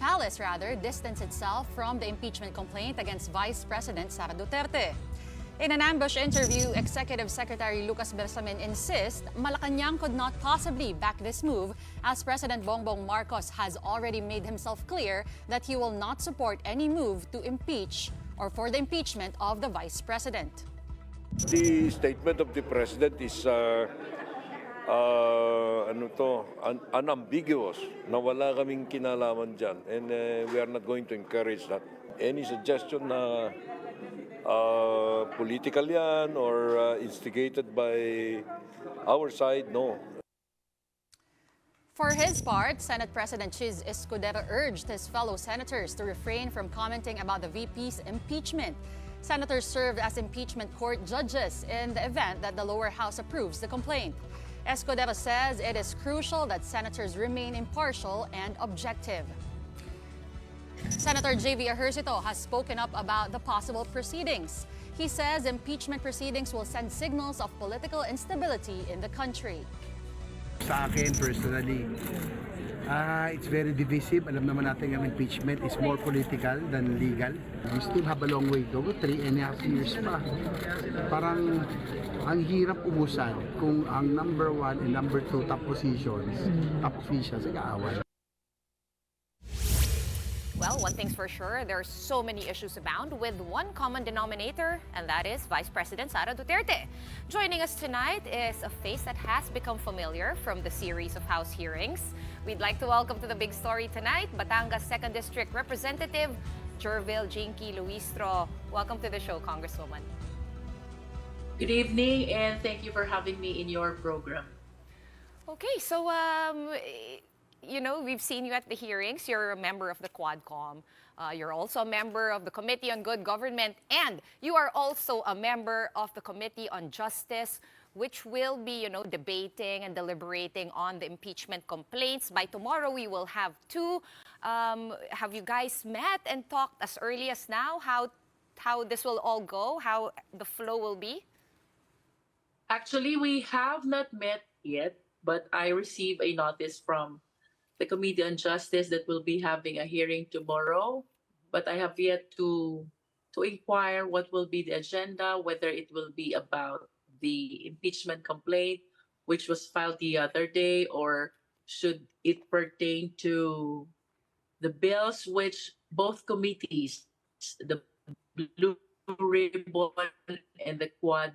palace distanced itself from the impeachment complaint against Vice President Sara Duterte. In an ambush interview, Executive Secretary Lucas Bersamin insists Malacanang could not possibly back this move as President Bongbong Marcos has already made himself clear that he will not support any move to impeach or for the impeachment of the Vice President. The statement of the President is unambiguous na wala kaming kinalaman dyan, and we are not going to encourage that. Any suggestion na political yan or instigated by our side, no. For his part, Senate President Chis Escudero urged his fellow senators to refrain from commenting about the VP's impeachment. Senators served as impeachment court judges in the event that the lower house approves the complaint. Escudero says it is crucial that senators remain impartial and objective. Senator J.V. Ejercito has spoken up about the possible proceedings. He says impeachment proceedings will send signals of political instability in the country. Sa akin, personally, it's very divisive. Alam naman natin ang impeachment is more political than legal. We still have a long way to go, 3.5 years pa. Parang ang hirap umusan kung ang number 1 and number 2 top positions, top officials, nag-aaway. Well, one thing's for sure, there are so many issues abound with one common denominator, and that is Vice President Sara Duterte. Joining us tonight is a face that has become familiar from the series of House hearings. We'd like to welcome to the big story tonight, Batangas 2nd District Representative Gerville Luistro. Welcome to the show, Congresswoman. Good evening, and thank you for having me in your program. Okay, so you know, we've seen you at the hearings. You're a member of the Quadcom. You're also a member of the Committee on Good Government, and you are also a member of the Committee on Justice, which will be, debating and deliberating on the impeachment complaints. By tomorrow, we will have two. Have you guys met and talked as early as now how this will all go, how the flow will be? Actually, we have not met yet, but I received a notice from the Committee on Justice that will be having a hearing tomorrow, but I have yet to inquire what will be the agenda, whether it will be about the impeachment complaint, which was filed the other day, or should it pertain to the bills which both committees, the Blue Ribbon and the Quad,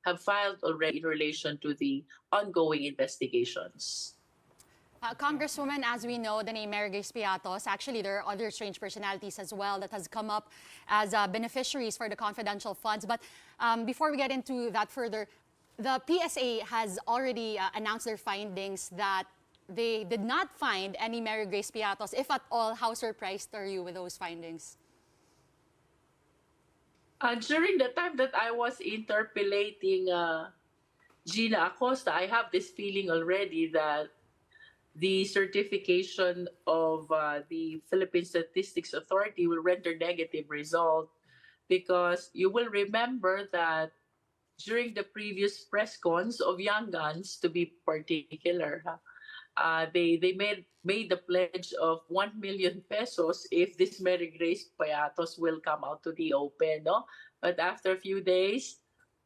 have filed already in relation to the ongoing investigations. Congresswoman, as we know, the name Mary Grace Piattos, actually there are other strange personalities as well that has come up as beneficiaries for the confidential funds. But before we get into that further, the PSA has already announced their findings that they did not find any Mary Grace Piattos. If at all, how surprised are you with those findings? During the time that I was interpellating Gina Acosta, I have this feeling already that the certification of the Philippine Statistics Authority will render negative result, because you will remember that during the previous press cons of Young Guns, to be particular, they made the pledge of 1 million pesos if this Mary Grace Piattos will come out to the open, no? But after a few days,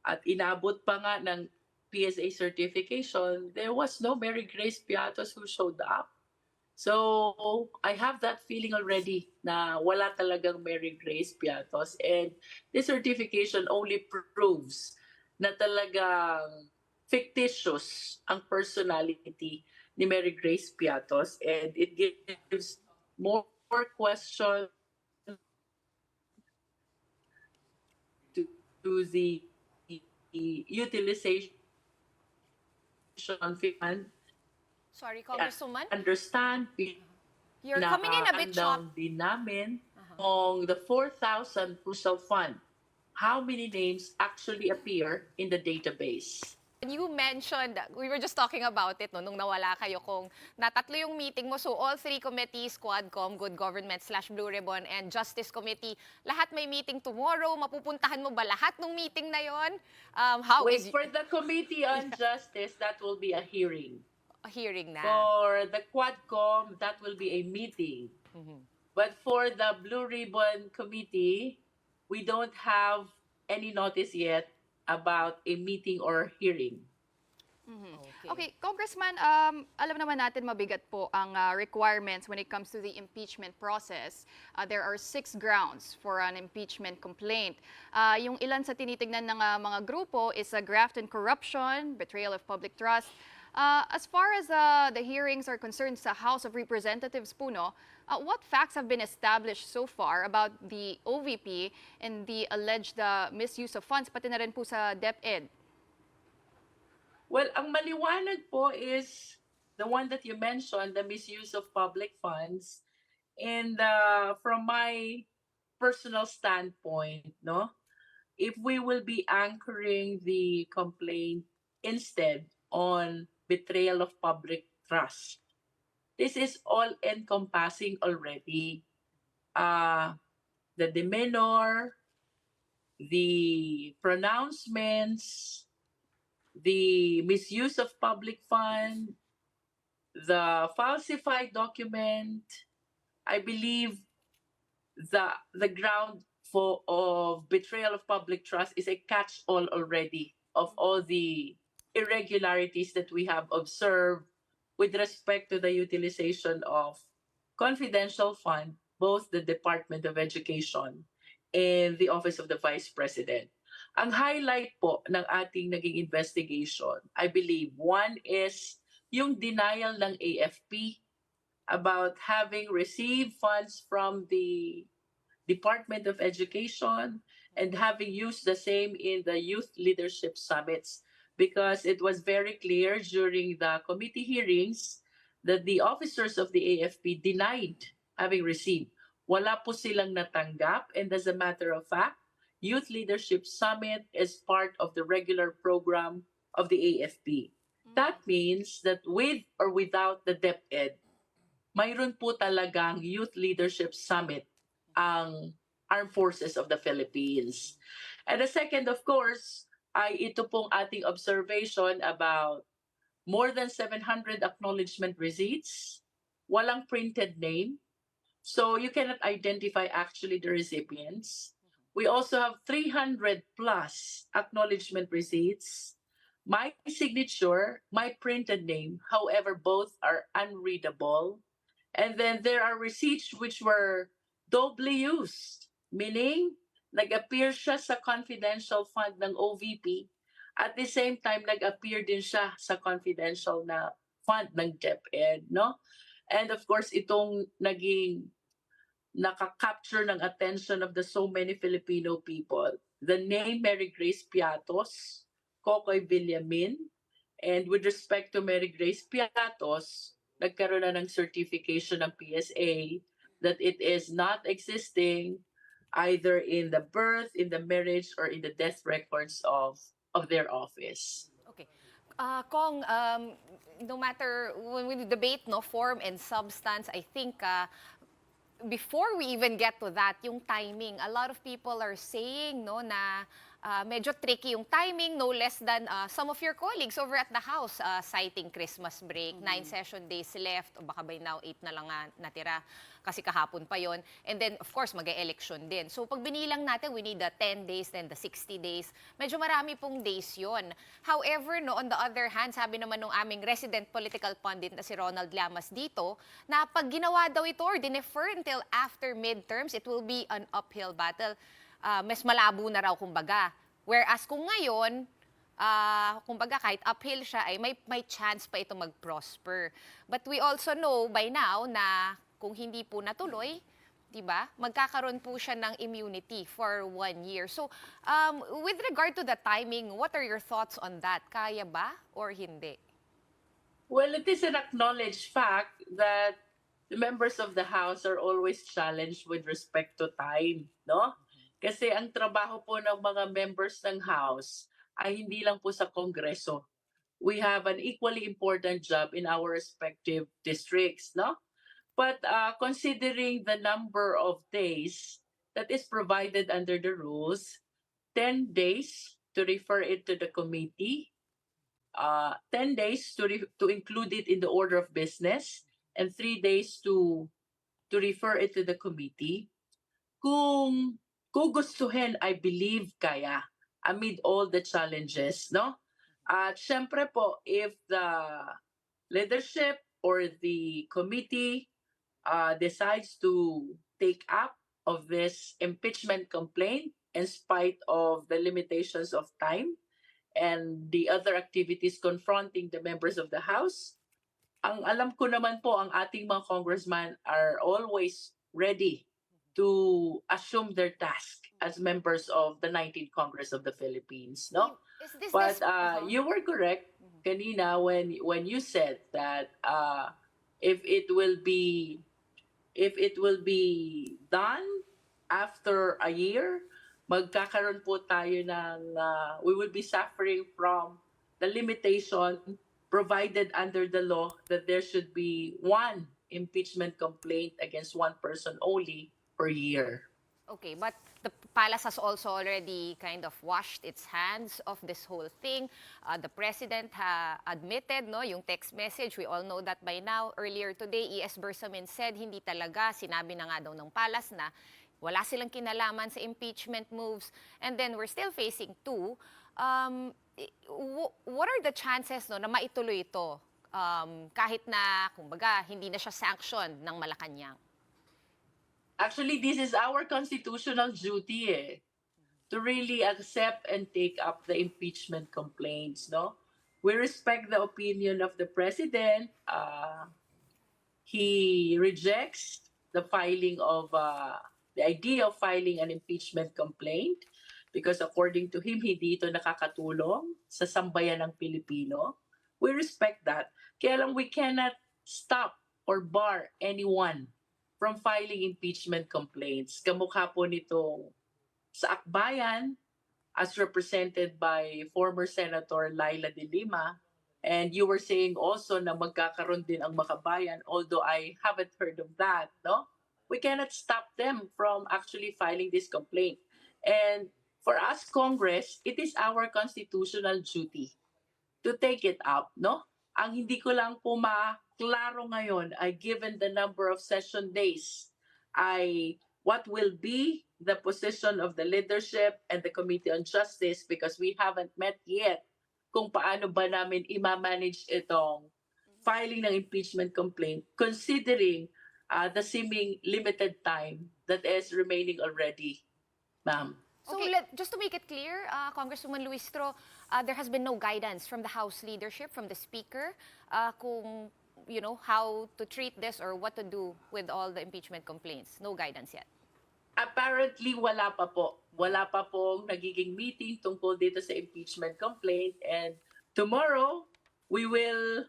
at inabot pa nga ng PSA certification, there was no Mary Grace Piattos who showed up. So I have that feeling already na wala talagang Mary Grace Piattos, and this certification only proves na talagang fictitious ang personality ni Mary Grace Piattos, and it gives more question to the utilization fund. Sorry, Congresswoman? Understand, You're coming in a bit short. Din namin on the 4,000 crucial fund, how many names actually appear in the database? You mentioned, we were just talking about it nung nawala kayo, kung natatlo yung meeting mo. So all three committees, Quadcom, Good Government / Blue Ribbon, and Justice Committee, lahat may meeting tomorrow. Mapupuntahan mo ba lahat ng meeting na yon? For the Committee on Justice, that will be a hearing. A hearing na. For the Quadcom, that will be a meeting. But for the Blue Ribbon Committee, we don't have any notice yet about a meeting or hearing. Okay, Congressman, alam naman natin mabigat po ang requirements when it comes to the impeachment process. There are 6 grounds for an impeachment complaint. Yung ilan sa tinitingnan ng mga grupo is graft and corruption, betrayal of public trust. As far as the hearings are concerned sa House of Representatives po, no, what facts have been established so far about the OVP and the alleged misuse of funds, pati na rin po sa DepEd? Well, ang maliwanag po is the one that you mentioned, the misuse of public funds. And from my personal standpoint, no, if we will be anchoring the complaint instead on betrayal of public trust, this is all encompassing already. The demeanor, the pronouncements, the misuse of public fund, the falsified document. I believe the ground of betrayal of public trust is a catch-all already of all the irregularities that we have observed with respect to the utilization of confidential fund, both the Department of Education and the Office of the Vice President. Ang highlight po ng ating naging investigation, I believe, one is yung denial ng AFP about having received funds from the Department of Education and having used the same in the youth leadership summits, because it was very clear during the committee hearings that the officers of the AFP denied having received. Wala po silang natanggap, and as a matter of fact, Youth Leadership Summit is part of the regular program of the AFP. That means that with or without the DepEd, mayroon po talagang Youth Leadership Summit ang Armed Forces of the Philippines. And the second, of course, ay ito pong ating observation about more than 700 acknowledgement receipts, walang printed name, so you cannot identify actually the recipients. We also have 300 plus acknowledgement receipts, my signature, my printed name, however, both are unreadable. And then there are receipts which were doubly used, meaning nag-appear siya sa confidential fund ng OVP, at the same time nag-appear din siya sa confidential na fund ng DepEd, no? And of course, itong naging naka-capture ng attention of the so many Filipino people. The name Mary Grace Piattos, Kokoy Villamin, and with respect to Mary Grace Piattos, nagkaroon na ng certification ng PSA that it is not existing either in the birth, in the marriage, or in the death records of their office. Okay. Kong, no matter when we debate no form and substance, I think before we even get to that, yung timing, a lot of people are saying no na medyo tricky yung timing, no less than some of your colleagues over at the House citing Christmas break, 9 session days left, o baka by now 8 na lang natira kasi kahapon pa yon. And then, of course, mag-e-election din. So, pag binilang natin, we need the 10 days, then the 60 days. Medyo marami pong days yon. However, no, on the other hand, sabi naman ng aming resident political pundit na si Ronald Llamas dito, na pag ginawa daw ito or dinefer until after midterms, it will be an uphill battle. Mas malabo na raw, kumbaga. Whereas kung ngayon, kumbaga kahit uphill siya, ay may chance pa ito mag-prosper. But we also know by now na kung hindi po natuloy, di ba, magkakaroon po siya ng immunity for 1 year. So, with regard to the timing, what are your thoughts on that? Kaya ba or hindi? Well, it is an acknowledged fact that the members of the House are always challenged with respect to time, no? Kasi ang trabaho po ng mga members ng House ay hindi lang po sa Kongreso. We have an equally important job in our respective districts, no? But considering the number of days that is provided under the rules, 10 days to refer it to the committee, 10 days to include it in the order of business and 3 days to refer it to the committee. Kung gustuhin, I believe kaya amid all the challenges, no? At syempre po, if the leadership or the committee decides to take up of this impeachment complaint in spite of the limitations of time and the other activities confronting the members of the House, ang alam ko naman po, ang ating mga congressmen are always ready to assume their task as members of the 19th Congress of the Philippines, no? Is this But uh-huh. you were correct kanina when you said that if it will be done after a year, magkakaroon po tayo ng we will be suffering from the limitation provided under the law that there should be one impeachment complaint against one person only per year. Okay, but the palace has also already kind of washed its hands of this whole thing. The president admitted, no, yung text message, we all know that by now. Earlier today, E.S. Bersamin said hindi talaga, sinabi na nga daw ng palace na wala silang kinalaman sa impeachment moves. And then we're still facing two. What are the chances, no, na maituloy ito kahit na, kumbaga, hindi na siya sanctioned ng Malacanang? Actually, this is our constitutional duty to really accept and take up the impeachment complaints, no? We respect the opinion of the president. He rejects the filing of the idea of filing an impeachment complaint because according to him, hindi ito nakakatulong sa sambayan ng Pilipino. We respect that. Kaya lang we cannot stop or bar anyone from filing impeachment complaints. Kamukha po nitong sa Akbayan, as represented by former Senator Laila de Lima, and you were saying also na magkakaroon din ang Makabayan, although I haven't heard of that, no? We cannot stop them from actually filing this complaint. And for us, Congress, it is our constitutional duty to take it up, no? Ang hindi ko lang po maklaro ngayon ay given the number of session days, ay what will be the position of the leadership and the Committee on Justice because we haven't met yet kung paano ba namin i-manage itong filing ng impeachment complaint considering the seeming limited time that is remaining already, ma'am. So Okay. just to make it clear, Congresswoman Luistro, there has been no guidance from the House leadership, from the Speaker, kung, you know, how to treat this or what to do with all the impeachment complaints. No guidance yet. Apparently, wala pa po. Wala pa pong nagiging meeting tungkol dito sa impeachment complaint. And tomorrow, we will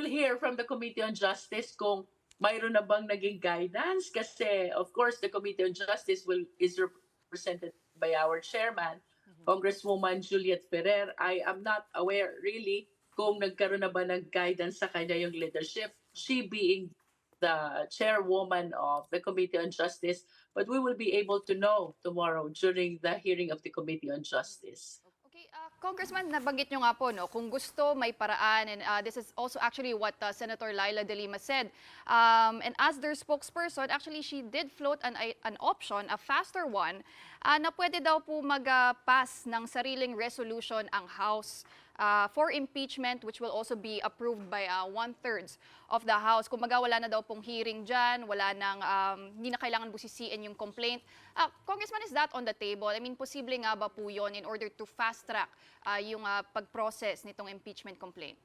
hear from the Committee on Justice kung mayroon na bang naging guidance. Kasi, of course, the Committee on Justice is represented by our chairman, Congresswoman Juliet Ferrer. I am not aware really kung nagkaroon na ba ng guidance sa kanya yung leadership, she being the chairwoman of the Committee on Justice, but we will be able to know tomorrow during the hearing of the Committee on Justice. Okay, Congressman, nabanggit nyo nga po, no, kung gusto, may paraan. And this is also actually what Senator Laila de Lima said. And as their spokesperson, actually, she did float an option, a faster one, na pwede daw po mag-pass ng sariling resolution ang House for impeachment, which will also be approved by 1/3 of the House. Kung wala na daw pong hearing dyan, wala nang, hindi na kailangan busisiin yung complaint. Congressman, is that on the table? I mean, posible nga ba po yun in order to fast-track yung pag-process nitong impeachment complaint?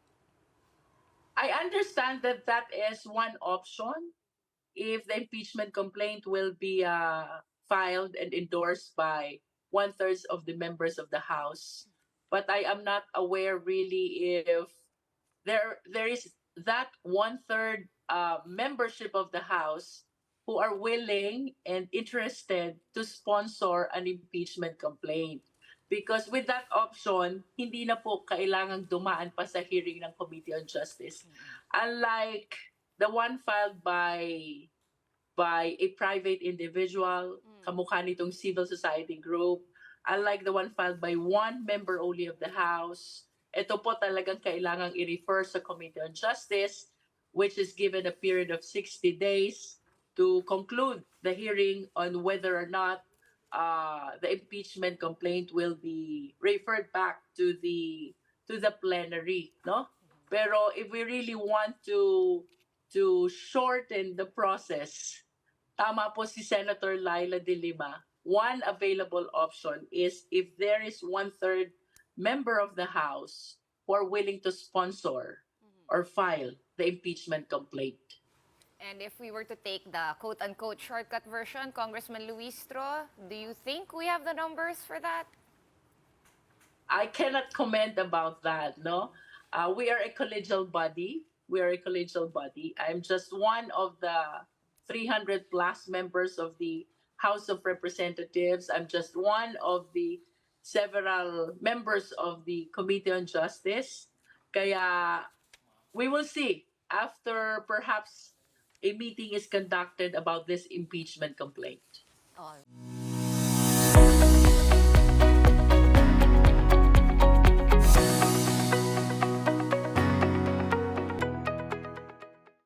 I understand that that is one option if the impeachment complaint will be filed and endorsed by 1/3 of the members of the House. But I am not aware really if there is that 1/3 membership of the House who are willing and interested to sponsor an impeachment complaint. Because with that option, hindi na po kailangang dumaan pa sa hearing ng Committee on Justice. Unlike the one filed by a private individual, kamukha nitong civil society group, unlike the one filed by one member only of the House, ito po talagang kailangang i-refer sa Committee on Justice, which is given a period of 60 days to conclude the hearing on whether or not the impeachment complaint will be referred back to the plenary, no? Pero if we really want to shorten the process, tama po si Senator Laila de Lima. One available option is if there is one-third member of the House who are willing to sponsor or file the impeachment complaint. And if we were to take the quote-unquote shortcut version, Congressman Luistro, do you think we have the numbers for that? I cannot comment about that, no? We are a collegial body. I'm just one of the 300 plus members of the House of Representatives. I'm just one of the several members of the Committee on Justice. Kaya we will see after perhaps a meeting is conducted about this impeachment complaint. Oh.